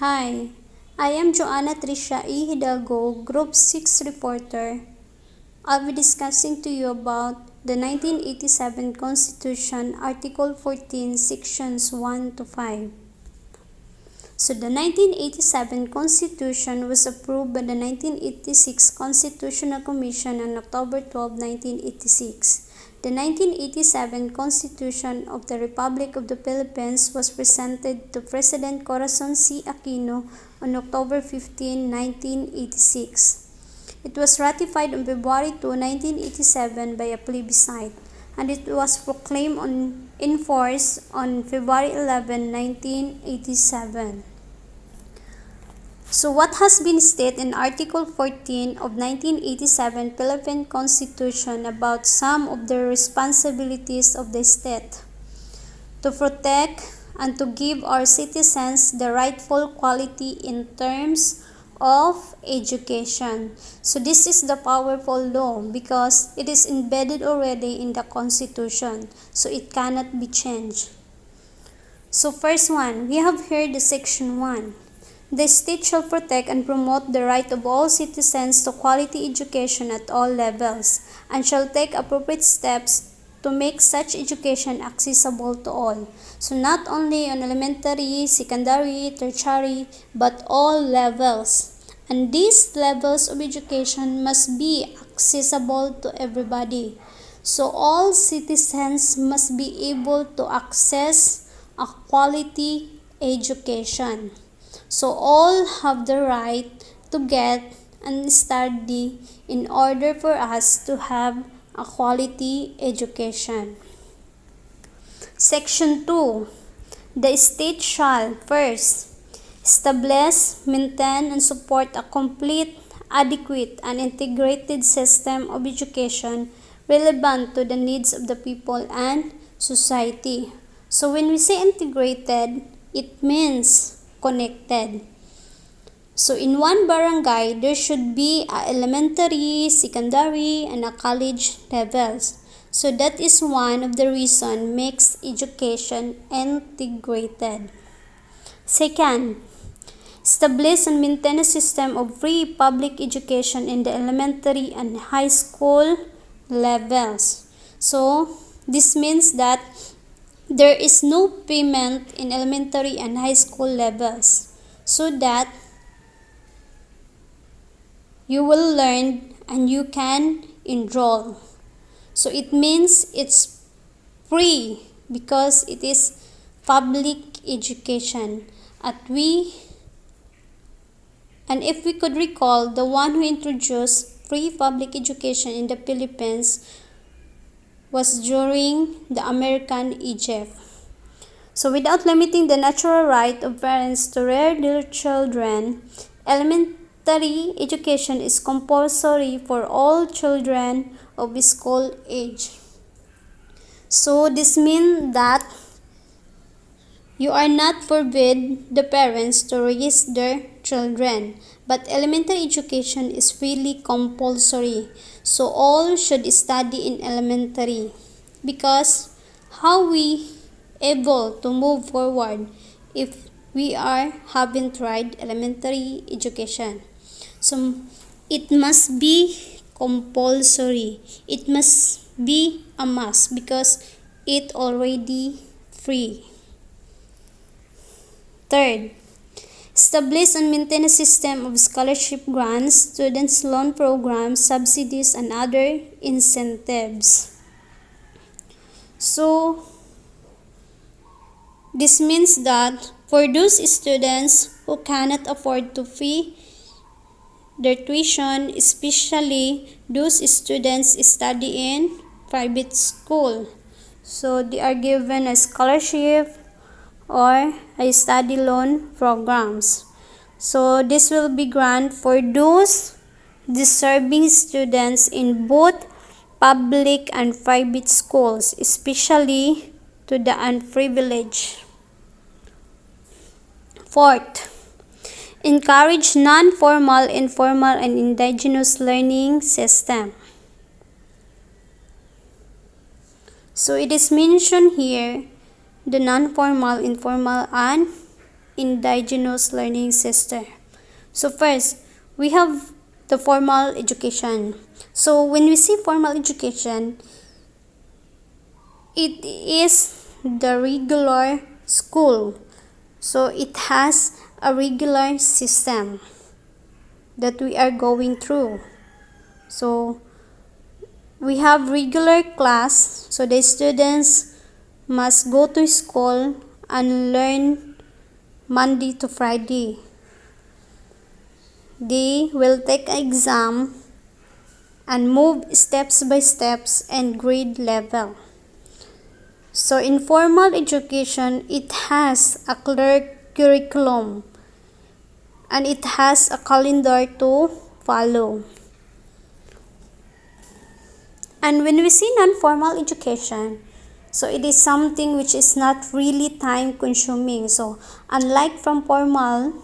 Hi, I am Joanna Tricia E. Hidalgo, Group 6 reporter. I'll be discussing to you about the 1987 Constitution, Article 14, Sections 1 to 5. So the 1987 Constitution was approved by the 1986 Constitutional Commission on October 12, 1986. The 1987 Constitution of the Republic of the Philippines was presented to President Corazon C. Aquino on October 15, 1986. It was ratified on February 2, 1987 by a plebiscite, and it was proclaimed in force on February 11, 1987. So what has been stated in Article 14 of 1987 Philippine Constitution about some of the responsibilities of the state? To protect and to give our citizens the rightful quality in terms of education. So this is the powerful law because it is embedded already in the Constitution. So it cannot be changed. So first one, we have here the Section 1. The state shall protect and promote the right of all citizens to quality education at all levels, and shall take appropriate steps to make such education accessible to all. So not only on elementary, secondary, tertiary, but all levels. And these levels of education must be accessible to everybody. So all citizens must be able to access a quality education. So all have the right to get and study in order for us to have a quality education. Section 2. The state shall first establish, maintain, and support a complete, adequate, and integrated system of education relevant to the needs of the people and society. So when we say integrated, it means connected. So in one barangay, there should be a elementary, secondary, and a college levels. So that is one of the reason makes education integrated. Second, establish and maintain a system of free public education in the elementary and high school levels. So this means that there is no payment in elementary and high school levels, so that you will learn and you can enroll. So it means it's free because it is public education. And if we could recall, the one who introduced free public education in the Philippines was during the American Egypt. So without limiting the natural right of parents to rear their children, elementary education is compulsory for all children of school age. So this means that you are not forbid the parents to raise their children, but elementary education is really compulsory. So all should study in elementary, because how we able to move forward if we haven't tried elementary education? So it must be compulsory. It must be a must because it already free. Third, establish and maintain a system of scholarship grants, students' loan programs, subsidies, and other incentives. So this means that for those students who cannot afford to pay their tuition, especially those students study in private school, so they are given a scholarship or a study loan programs. So this will be granted for those deserving students in both public and private schools, especially to the unprivileged. Fourth, encourage non-formal, informal, and indigenous learning system. So it is mentioned here the non-formal, informal, and indigenous learning system. So first, we have the formal education. So when we see formal education, it is the regular school. So it has a regular system that we are going through. So we have regular class. So the students must go to school and learn Monday to Friday. They will take an exam and move steps by steps and grade level. So in formal education, it has a clear curriculum and it has a calendar to follow. And when we see non-formal education, so it is something which is not really time consuming. So unlike from formal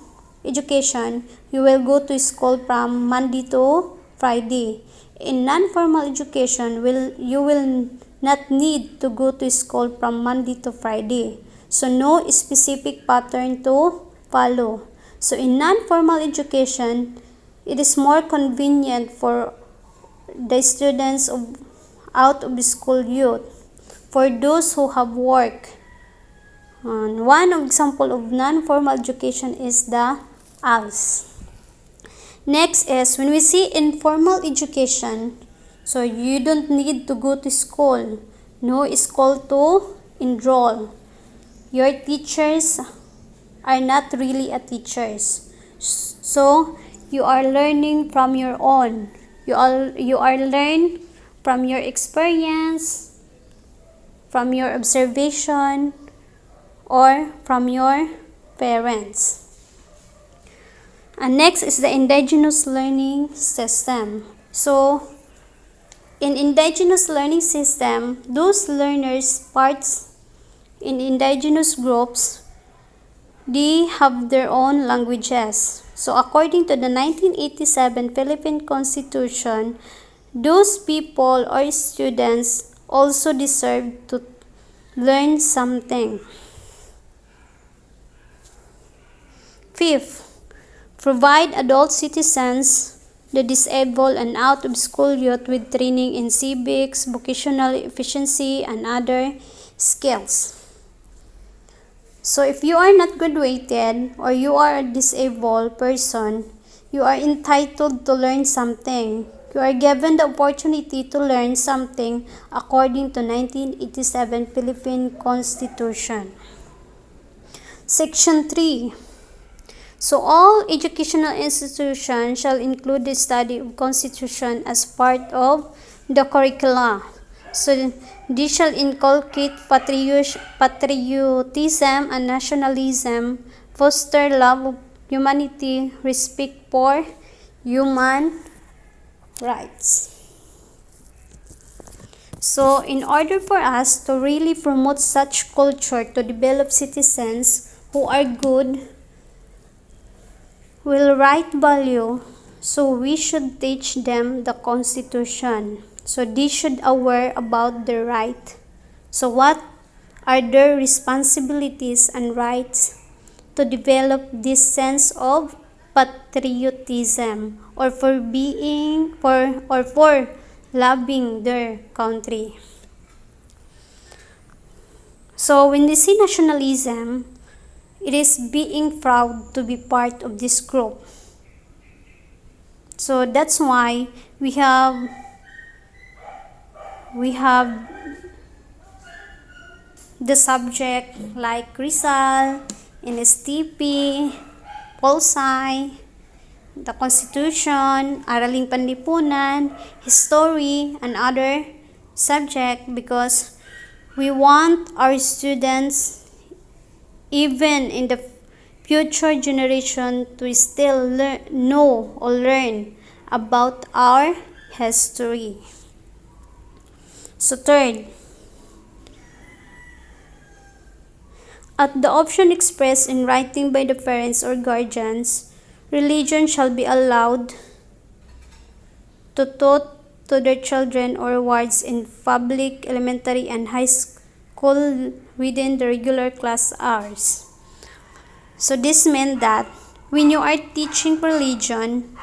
education, you will go to school from Monday to Friday. In non-formal education, you will not need to go to school from Monday to Friday. So no specific pattern to follow. So in non-formal education, it is more convenient for the students of out of school youth, for those who have work. And one example of non-formal education is the ALS. Next is when we see informal education, so you don't need to go to school, no school to enroll. Your teachers are not really a teachers, so you are learning from your own. You are learn from your experience, from your observation, or from your parents. And next is the indigenous learning system. So in indigenous learning system, those learners parts in indigenous groups, they have their own languages. So according to the 1987 Philippine Constitution, those people or students also deserve to learn something. Fifth, provide adult citizens, the disabled and out-of-school youth with training in civics, vocational efficiency, and other skills. So if you are not graduated or you are a disabled person, you are entitled to learn something. You are given the opportunity to learn something according to 1987 Philippine Constitution. Section 3. So all educational institutions shall include the study of Constitution as part of the curricula. So they shall inculcate patriotism and nationalism, foster love of humanity, respect for human rights. So in order for us to really promote such culture to develop citizens who are good, will right value, so we should teach them the Constitution. So they should aware about their right. So what are their responsibilities and rights to develop this sense of patriotism or for loving their country. So when they see nationalism, it is being proud to be part of this group. So that's why we have the subject like Rizal, NSTP, Polsci, the Constitution, Araling Panlipunan, History, and other subject because we want our students, even in the future generation, to still know or learn about our history. So third, at the option expressed in writing by the parents or guardians, religion shall be allowed to taught to their children or wards in public, elementary, and high school within the regular class hours. So this meant that when you are teaching religion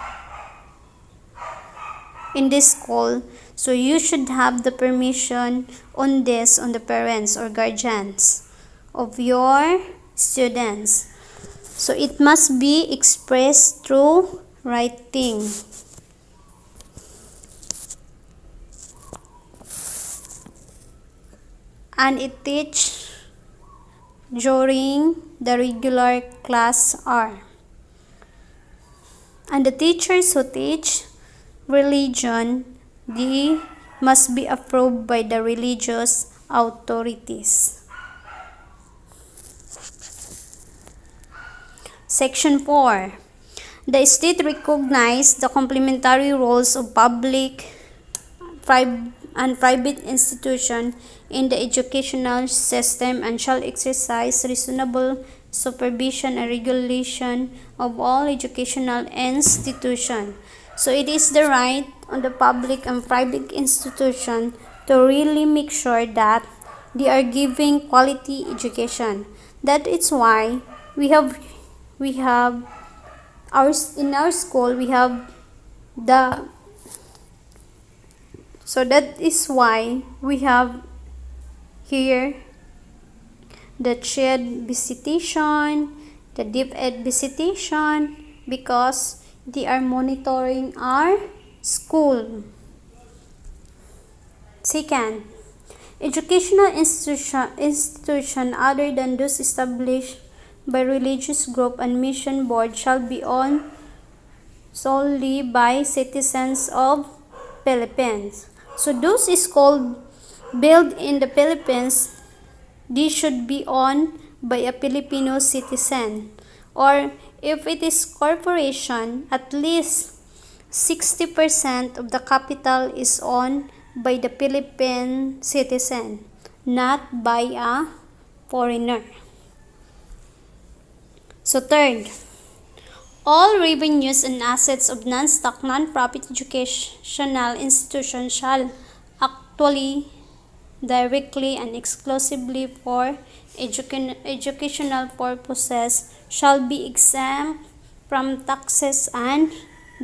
in this school, so you should have the permission on this on the parents or guardians of your students. So it must be expressed through writing. And it teach during the regular class hour. And the teachers who teach religion, they must be approved by the religious authorities. Section 4. The state recognizes the complementary roles of public and private institutions in the educational system and shall exercise reasonable supervision and regulation of all educational institutions. So it is the right on the public and private institution to really make sure that they are giving quality education. That is why we have in our school we have the so that is why we have here the CHED visitation, the DepEd visitation, because they are monitoring our school. Second, educational institution other than those established by religious group and mission board shall be owned solely by citizens of Philippines. So those schools built in the Philippines, they should be owned by a Filipino citizen, or if it is corporation, at least 60% of the capital is owned by the Philippine citizen, not by a foreigner. So third, all revenues and assets of non-stock, non-profit educational institutions shall actually, directly, and exclusively for educational purposes shall be exempt from taxes and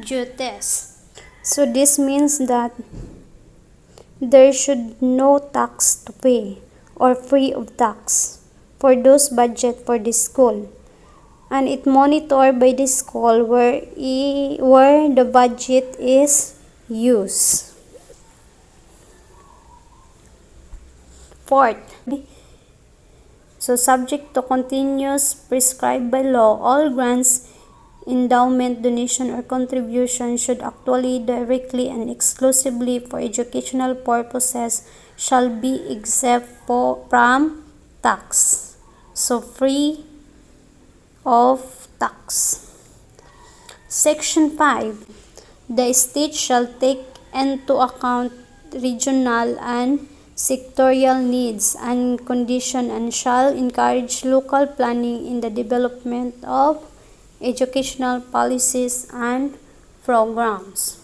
duties. So this means that there should no tax to pay or free of tax for those budget for the school. And it monitored by the school where the budget is used. Fourth, so subject to continuous prescribed by law, all grants, endowment, donation, or contribution should actually, directly, and exclusively for educational purposes shall be exempt from tax. So free of tax. Section 5. The state shall take into account regional and sectorial needs and conditions and shall encourage local planning in the development of educational policies and programs.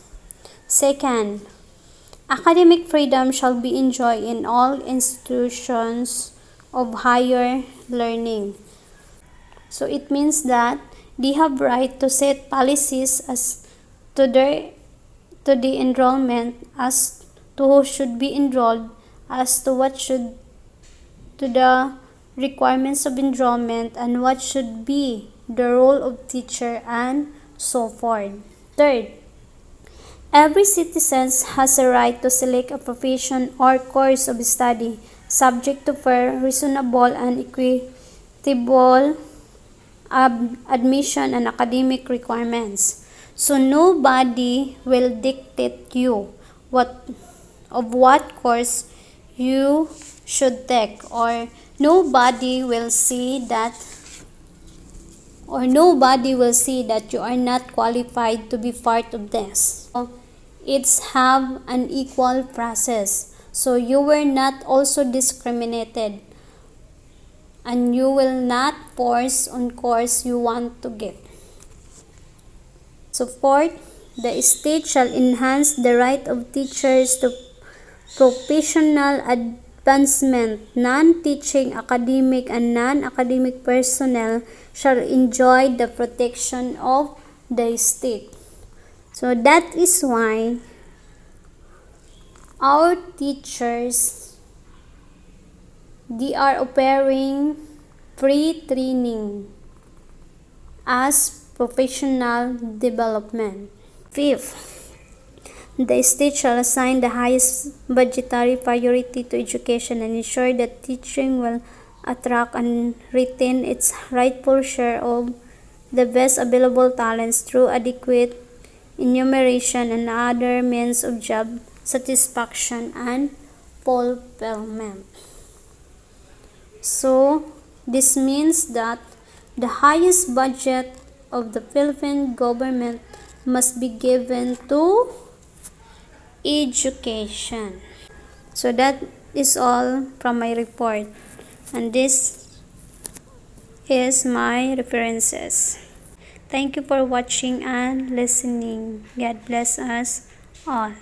Second, academic freedom shall be enjoyed in all institutions of higher learning. So it means that they have right to set policies as to the enrollment, as to who should be enrolled, as to what should to the requirements of enrollment, and what should be the role of teacher, and so forth. Third, every citizen has a right to select a profession or course of study subject to fair, reasonable, and equitable admission and academic requirements. So nobody will dictate you what course you should take, or nobody will say that you are not qualified to be part of this. So it's have an equal process. So you were not also discriminated, and you will not force on course you want to get. So fourth, the state shall enhance the right of teachers to professional advancement. Non-teaching academic and non-academic personnel shall enjoy the protection of the state. So that is why our teachers, they are offering free training as professional development. Fifth, the state shall assign the highest budgetary priority to education and ensure that teaching will attract and retain its rightful share of the best available talents through adequate enumeration and other means of job satisfaction and fulfillment. So, this means that the highest budget of the Philippine government must be given to education. So that is all from my report, and this is my references. Thank you for watching and listening. God bless us all.